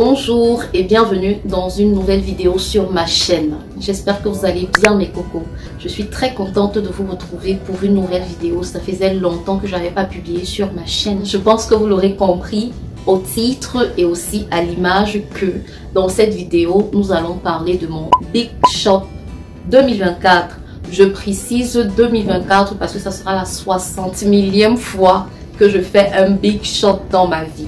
Bonjour et bienvenue dans une nouvelle vidéo sur ma chaîne. J'espère que vous allez bien mes cocos. Je suis très contente de vous retrouver pour une nouvelle vidéo. Ça faisait longtemps que je n'avais pas publié sur ma chaîne. Je pense que vous l'aurez compris au titre et aussi à l'image que dans cette vidéo, nous allons parler de mon Big Shot 2024. Je précise 2024 parce que ça sera la 60 millième fois que je fais un Big Shot dans ma vie.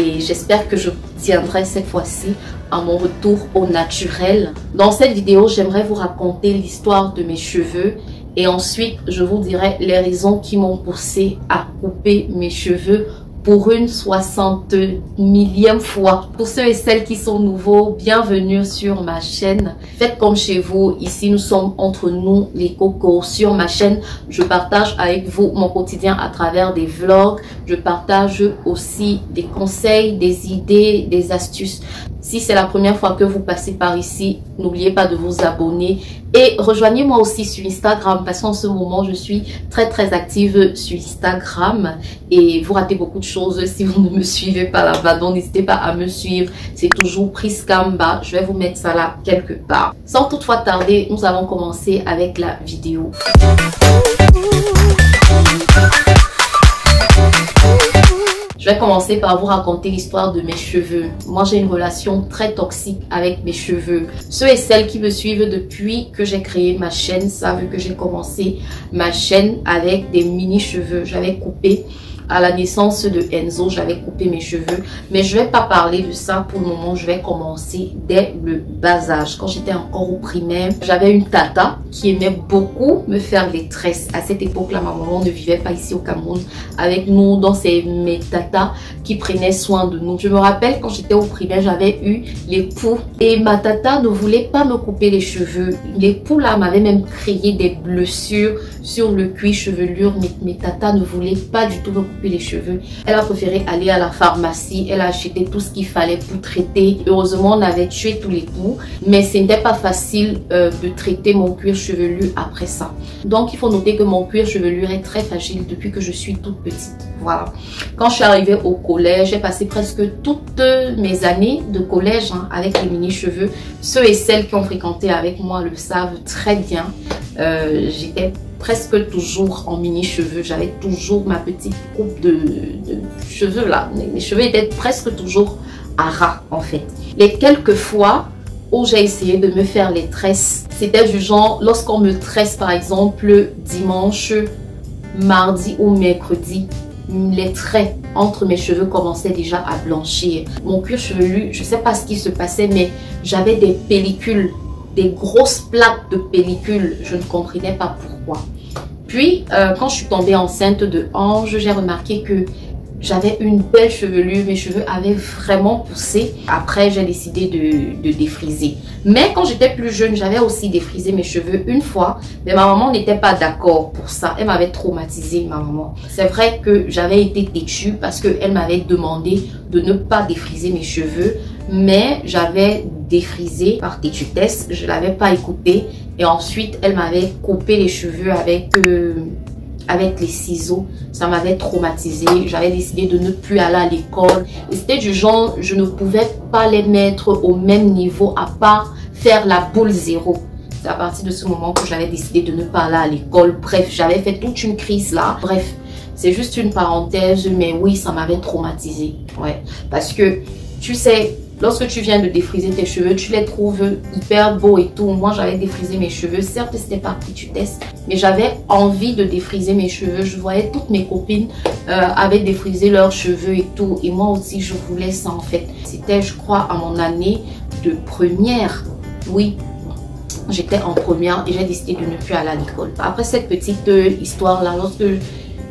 Et j'espère que je tiendrai cette fois-ci à mon retour au naturel. Dans cette vidéo, j'aimerais vous raconter l'histoire de mes cheveux et ensuite je vous dirai les raisons qui m'ont poussé à couper mes cheveux pour une 60 millième fois. Pour ceux et celles qui sont nouveaux, bienvenue sur ma chaîne. Faites comme chez vous, ici nous sommes entre nous les cocos. Sur ma chaîne, je partage avec vous mon quotidien à travers des vlogs. Je partage aussi des conseils, des idées, des astuces. Si c'est la première fois que vous passez par ici, n'oubliez pas de vous abonner et rejoignez-moi aussi sur Instagram parce qu'en ce moment, je suis très active sur Instagram et vous ratez beaucoup de choses si vous ne me suivez pas là-bas. Donc, n'hésitez pas à me suivre. C'est toujours Priskamba. Je vais vous mettre ça là quelque part. Sans toutefois tarder, nous allons commencer avec la vidéo. Je vais commencer par vous raconter l'histoire de mes cheveux. Moi, j'ai une relation très toxique avec mes cheveux. Ceux et celles qui me suivent depuis que j'ai créé ma chaîne savent que j'ai commencé ma chaîne avec des mini-cheveux. J'avais coupé à la naissance de Enzo, j'avais coupé mes cheveux. Mais je ne vais pas parler de ça pour le moment. Je vais commencer dès le bas âge. Quand j'étais encore au primaire, j'avais une tata qui aimait beaucoup me faire les tresses. À cette époque-là, ma maman ne vivait pas ici au Cameroun avec nous. Donc, c'est mes tatas qui prenaient soin de nous. Je me rappelle quand j'étais au primaire, j'avais eu les poux. Et ma tata ne voulait pas me couper les cheveux. Les poux là m'avaient même créé des blessures sur le cuir chevelure. Mes tatas ne voulaient pas du tout me couper les cheveux. Elle a préféré aller à la pharmacie. Elle a acheté tout ce qu'il fallait pour traiter. Heureusement, on avait tué tous les poux. Mais ce n'était pas facile de traiter mon cuir chevelu après ça. Donc, il faut noter que mon cuir chevelu est très fragile depuis que je suis toute petite. Voilà. Quand je suis arrivée au collège, j'ai passé presque toutes mes années de collège avec les mini-cheveux. Ceux et celles qui ont fréquenté avec moi le savent très bien. J'étais presque toujours en mini-cheveux. J'avais toujours ma petite coupe de cheveux là. Mes cheveux étaient presque toujours à ras en fait. Les quelques fois où j'ai essayé de me faire les tresses, c'était du genre lorsqu'on me tresse par exemple dimanche, mardi ou mercredi, les traits entre mes cheveux commençaient déjà à blanchir. Mon cuir chevelu, je ne sais pas ce qui se passait, mais j'avais des pellicules, des grosses plaques de pellicules. Je ne comprenais pas pourquoi. Puis, quand je suis tombée enceinte de Ange, j'ai remarqué que j'avais une belle chevelure. Mes cheveux avaient vraiment poussé. Après, j'ai décidé de défriser. Mais quand j'étais plus jeune, j'avais aussi défrisé mes cheveux une fois. Mais ma maman n'était pas d'accord pour ça. Elle m'avait traumatisée, ma maman. C'est vrai que j'avais été têtue parce qu'elle m'avait demandé de ne pas défriser mes cheveux. Mais j'avais défrisé par têtutesse. Je ne l'avais pas écoutée. Et ensuite, elle m'avait coupé les cheveux avec les ciseaux. Ça m'avait traumatisée. J'avais décidé de ne plus aller à l'école. Et c'était du genre, je ne pouvais pas les mettre au même niveau à part faire la boule zéro. C'est à partir de ce moment que j'avais décidé de ne pas aller à l'école. Bref, j'avais fait toute une crise là. Bref, c'est juste une parenthèse. Mais oui, ça m'avait traumatisée. Ouais, parce que tu sais, lorsque tu viens de défriser tes cheveux, tu les trouves hyper beaux et tout. Moi, j'avais défrisé mes cheveux. Certes, c'était par petitesse, mais j'avais envie de défriser mes cheveux. Je voyais toutes mes copines avaient défrisé leurs cheveux et tout. Et moi aussi, je voulais ça en fait. C'était, je crois, à mon année de première. Oui, j'étais en première et j'ai décidé de ne plus aller à l'école. Après cette petite histoire-là, lorsque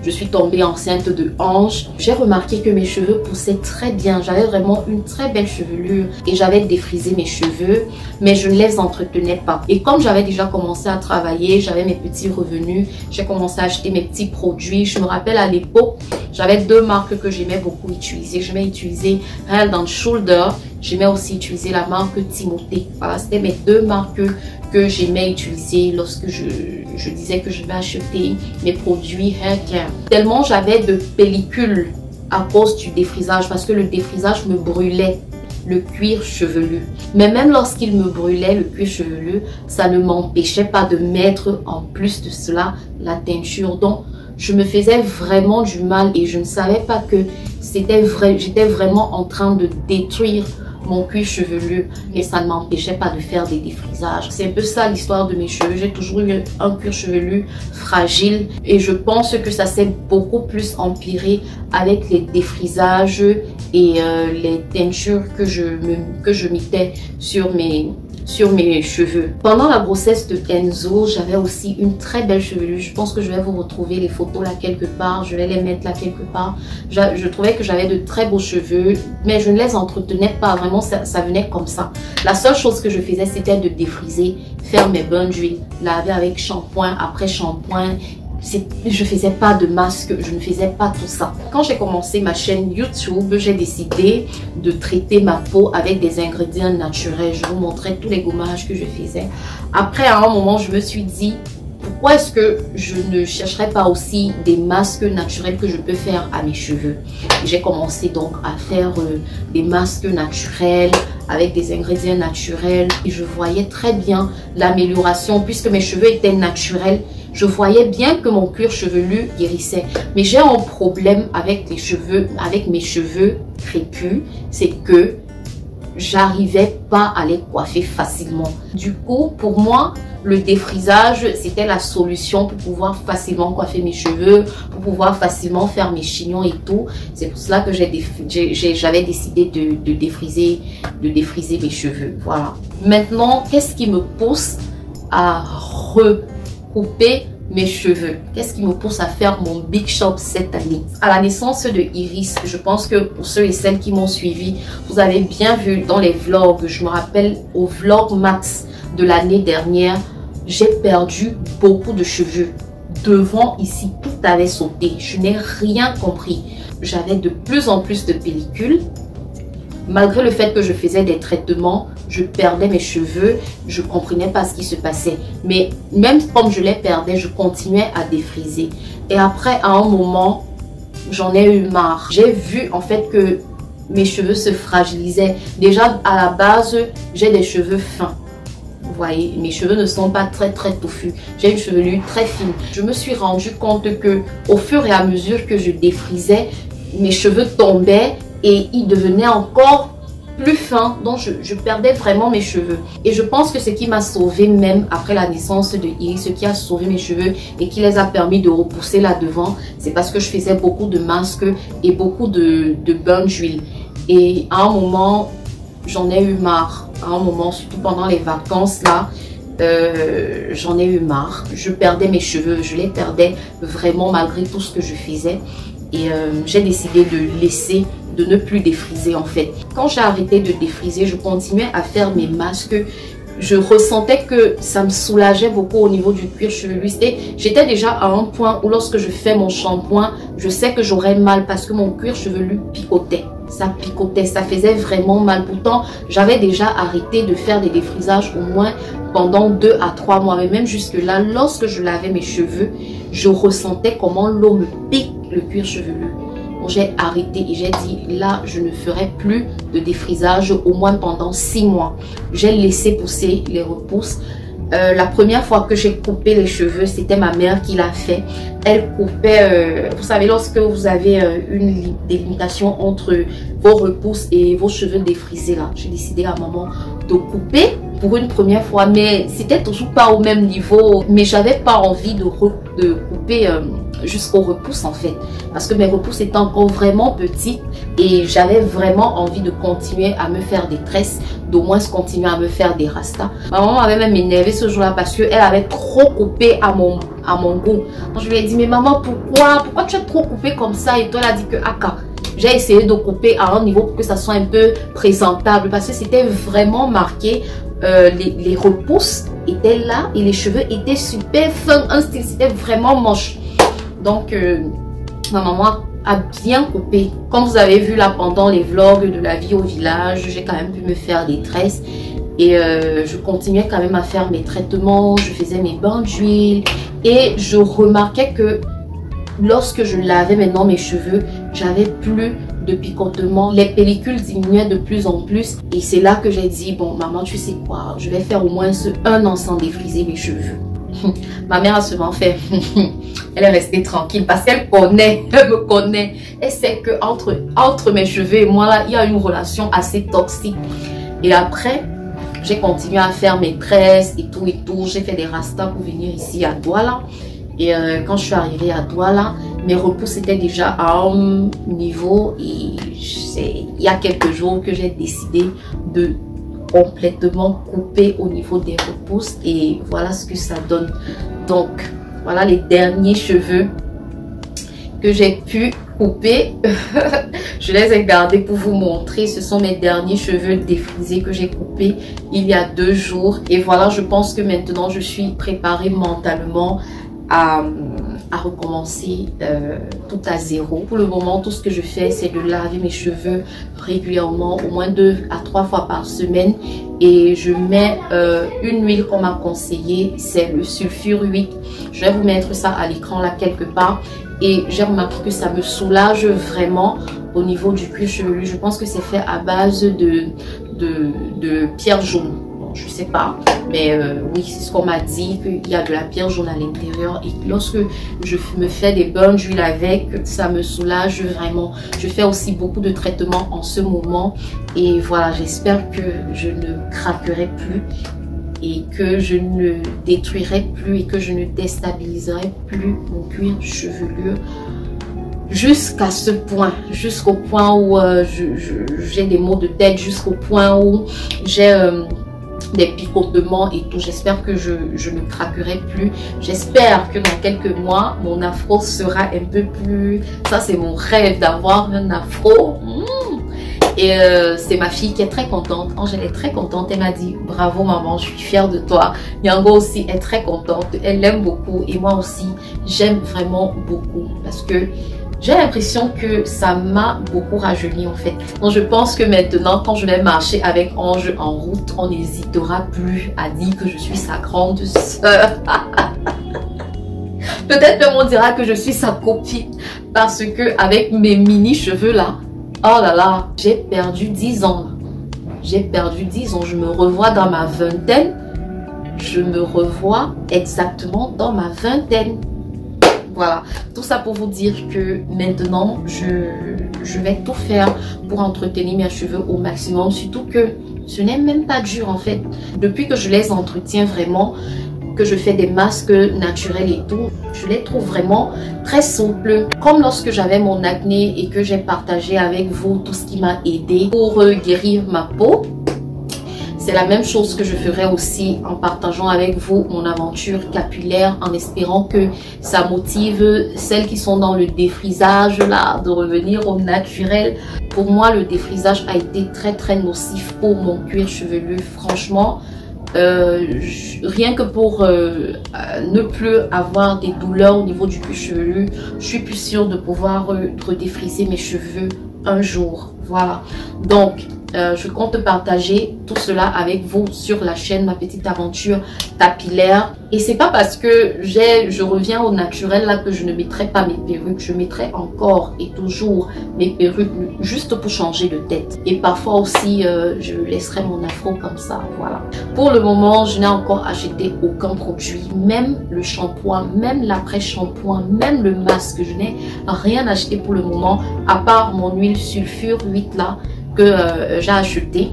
je suis tombée enceinte de Ange, j'ai remarqué que mes cheveux poussaient très bien. J'avais vraiment une très belle chevelure et j'avais défrisé mes cheveux, mais je ne les entretenais pas. Et comme j'avais déjà commencé à travailler, j'avais mes petits revenus, j'ai commencé à acheter mes petits produits. Je me rappelle à l'époque, j'avais deux marques que j'aimais beaucoup utiliser. J'aimais utiliser Head & Shoulder. J'aimais aussi utiliser la marque Timothée. Voilà, c'était mes deux marques que j'aimais utiliser lorsque je disais que je vais acheter mes produits hair care. Tellement j'avais de pellicules à cause du défrisage, parce que le défrisage me brûlait. le cuir chevelu. Mais même lorsqu'il me brûlait le cuir chevelu, ça ne m'empêchait pas de mettre en plus de cela la teinture. Donc, je me faisais vraiment du mal et je ne savais pas que c'était vrai. J'étais vraiment en train de détruire mon cuir chevelu, mais ça ne m'empêchait pas de faire des défrisages. C'est un peu ça l'histoire de mes cheveux. J'ai toujours eu un cuir chevelu fragile et je pense que ça s'est beaucoup plus empiré avec les défrisages et les teintures que je mettais sur mes cheveux. Pendant la grossesse de Enzo, j'avais aussi une très belle chevelure. Je pense que je vais vous retrouver les photos là quelque part. Je vais les mettre là quelque part. Je trouvais que j'avais de très beaux cheveux, mais je ne les entretenais pas vraiment. Ça venait comme ça. La seule chose que je faisais, c'était de défriser, faire mes bains d'huile, laver avec shampoing après shampoing. Je faisais pas de masque, je ne faisais pas tout ça. Quand j'ai commencé ma chaîne YouTube, j'ai décidé de traiter ma peau avec des ingrédients naturels. Je vous montrais tous les gommages que je faisais. Après, à un moment, je me suis dit, pourquoi est-ce que je ne chercherais pas aussi des masques naturels que je peux faire à mes cheveux? J'ai commencé donc à faire des masques naturels avec des ingrédients naturels. Et je voyais très bien l'amélioration puisque mes cheveux étaient naturels. Je voyais bien que mon cuir chevelu guérissait. Mais j'ai un problème avec mes cheveux crépus. C'est que j'arrivais pas à les coiffer facilement. Du coup, pour moi, le défrisage, c'était la solution pour pouvoir facilement coiffer mes cheveux, pour pouvoir facilement faire mes chignons et tout. C'est pour cela que j'avais décidé de défriser mes cheveux. Voilà. Maintenant, qu'est-ce qui me pousse à recouper mes cheveux? Qu'est-ce qui me pousse à faire mon big shop cette année? À la naissance de Iris, je pense que pour ceux et celles qui m'ont suivi, vous avez bien vu dans les vlogs, je me rappelle au vlog max de l'année dernière, j'ai perdu beaucoup de cheveux. Devant ici, tout avait sauté. Je n'ai rien compris. J'avais de plus en plus de pellicules. Malgré le fait que je faisais des traitements, je perdais mes cheveux, je ne comprenais pas ce qui se passait. Mais même comme je les perdais, je continuais à défriser. Et après, à un moment, j'en ai eu marre. J'ai vu en fait que mes cheveux se fragilisaient. Déjà, à la base, j'ai des cheveux fins. Vous voyez, mes cheveux ne sont pas très touffus. J'ai une chevelure très fine. Je me suis rendu compte que au fur et à mesure que je défrisais, mes cheveux tombaient et ils devenaient encore plus fins. Donc je perdais vraiment mes cheveux. Et je pense que ce qui m'a sauvé même après la naissance de Iris, ce qui a sauvé mes cheveux et qui les a permis de repousser là devant, c'est parce que je faisais beaucoup de masques et beaucoup de bains d'huile. Et à un moment, j'en ai eu marre. À un moment, surtout pendant les vacances là, j'en ai eu marre. Je perdais mes cheveux, je les perdais vraiment malgré tout ce que je faisais. Et j'ai décidé de ne plus défriser en fait. Quand j'ai arrêté de défriser, je continuais à faire mes masques. Je ressentais que ça me soulageait beaucoup au niveau du cuir chevelu. J'étais déjà à un point où lorsque je fais mon shampoing, je sais que j'aurais mal parce que mon cuir chevelu picotait. Ça picotait, ça faisait vraiment mal. Pourtant, j'avais déjà arrêté de faire des défrisages au moins pendant 2 à 3 mois. Mais même jusque là, lorsque je lavais mes cheveux, je ressentais comment l'eau me pique le cuir chevelu. J'ai arrêté et j'ai dit là je ne ferai plus de défrisage au moins pendant 6 mois. J'ai laissé pousser les repousses. La première fois que j'ai coupé les cheveux, c'était ma mère qui l'a fait. Elle coupait, vous savez, lorsque vous avez une délimitation entre vos repousses et vos cheveux défrisés là, j'ai décidé à un moment de couper pour une première fois, mais c'était toujours pas au même niveau. Mais j'avais pas envie de couper jusqu'aux repousses en fait, parce que mes repousses étaient encore vraiment petites et j'avais vraiment envie de continuer à me faire des tresses, d'au moins continuer à me faire des rastas. Ma maman avait même énervé ce jour-là parce qu'elle avait trop coupé à mon goût. Donc je lui ai dit, mais maman, pourquoi tu as trop coupé comme ça? Et toi elle a dit que aka. J'ai essayé de couper à un niveau pour que ça soit un peu présentable parce que c'était vraiment marqué. Les repousses étaient là et les cheveux étaient super fins, un style, c'était vraiment moche. Donc ma maman a bien coupé. Comme vous avez vu là pendant les vlogs de la vie au village, j'ai quand même pu me faire des tresses et je continuais quand même à faire mes traitements, je faisais mes bains d'huile et je remarquais que lorsque je lavais maintenant mes cheveux, j'avais plus de picotement. Les pellicules diminuaient de plus en plus. Et c'est là que j'ai dit, bon maman, tu sais quoi, je vais faire au moins un an sans défriser mes cheveux. Ma mère a souvent fait, elle est restée tranquille parce qu'elle connaît, elle me connaît. Elle sait que entre mes cheveux et moi, là, il y a une relation assez toxique. Et après, j'ai continué à faire mes tresses et tout. J'ai fait des rastas pour venir ici à Douala. Et quand je suis arrivée à Douala, mes repousses étaient déjà à un niveau. Et il y a quelques jours que j'ai décidé de complètement couper au niveau des repousses. Et voilà ce que ça donne. Donc, voilà les derniers cheveux que j'ai pu couper. Je les ai gardés pour vous montrer. Ce sont mes derniers cheveux défrisés que j'ai coupés il y a 2 jours. Et voilà, je pense que maintenant je suis préparée mentalement à recommencer tout à zéro. Pour le moment, tout ce que je fais, c'est de laver mes cheveux régulièrement, au moins 2 à 3 fois par semaine. Et je mets une huile qu'on m'a conseillée, c'est le sulfure 8. Je vais vous mettre ça à l'écran là quelque part. Et j'ai remarqué que ça me soulage vraiment au niveau du cuir chevelu. Je pense que c'est fait à base de pierre jaune. Bon, je sais pas, mais oui, c'est ce qu'on m'a dit, qu'il y a de la pierre jaune à l'intérieur. Et lorsque je me fais des bains d'huile avec, ça me soulage vraiment. Je fais aussi beaucoup de traitements en ce moment. Et voilà, j'espère que je ne craquerai plus. Et que je ne détruirai plus et que je ne déstabiliserai plus mon cuir chevelu jusqu'à ce point, jusqu'au point où j'ai des maux de tête, jusqu'au point où j'ai des picotements et tout. J'espère que je ne craquerai plus. J'espère que dans quelques mois, mon afro sera un peu plus... Ça, c'est mon rêve d'avoir un afro. Et c'est ma fille qui est très contente. Angèle est très contente. Elle m'a dit bravo maman, je suis fière de toi. Yango aussi est très contente. Elle l'aime beaucoup. Et moi aussi, j'aime vraiment beaucoup. Parce que j'ai l'impression que ça m'a beaucoup rajeuni en fait. Donc je pense que maintenant, quand je vais marcher avec Ange en route, on n'hésitera plus à dire que je suis sa grande sœur. Peut-être même on dira que je suis sa copine. Parce que avec mes mini cheveux là, oh là là, j'ai perdu 10 ans. J'ai perdu 10 ans. Je me revois dans ma vingtaine. Je me revois exactement dans ma vingtaine. Voilà. Tout ça pour vous dire que maintenant, je vais tout faire pour entretenir mes cheveux au maximum. Surtout que ce n'est même pas dur en fait. Depuis que je les entretiens vraiment, que je fais des masques naturels et tout, je les trouve vraiment très souples. Comme lorsque j'avais mon acné et que j'ai partagé avec vous tout ce qui m'a aidé pour guérir ma peau. C'est la même chose que je ferai aussi en partageant avec vous mon aventure capillaire, en espérant que ça motive celles qui sont dans le défrisage là, de revenir au naturel. Pour moi, le défrisage a été très nocif pour mon cuir chevelu. Franchement, rien que pour ne plus avoir des douleurs au niveau du cuir chevelu, je suis plus sûre de pouvoir redéfriser mes cheveux un jour. Voilà, donc je compte partager tout cela avec vous sur la chaîne Ma Petite Aventure Capillaire. Et c'est pas parce que je reviens au naturel là que je ne mettrai pas mes perruques. Je mettrai encore et toujours mes perruques juste pour changer de tête. Et parfois aussi je laisserai mon afro comme ça. Voilà. Pour le moment, je n'ai encore acheté aucun produit. Même le shampoing, même l'après-shampoing, même le masque. Je n'ai rien acheté pour le moment. À part mon huile sulfure 8 là que j'ai acheté.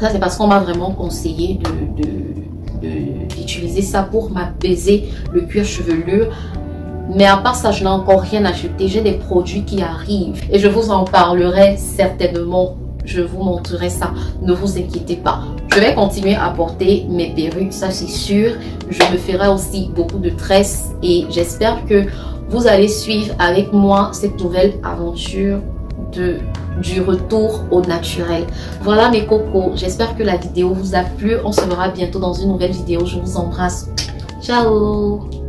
Ça c'est parce qu'on m'a vraiment conseillé d'utiliser ça pour m'apaiser le cuir chevelu. Mais à part ça, je n'ai encore rien acheté. J'ai des produits qui arrivent et je vous en parlerai certainement. Je vous montrerai ça, ne vous inquiétez pas. Je vais continuer à porter mes perruques, ça c'est sûr. Je me ferai aussi beaucoup de tresses et j'espère que vous allez suivre avec moi cette nouvelle aventure du retour au naturel. Voilà mes cocos, j'espère que la vidéo vous a plu. On se verra bientôt dans une nouvelle vidéo. Je vous embrasse. Ciao.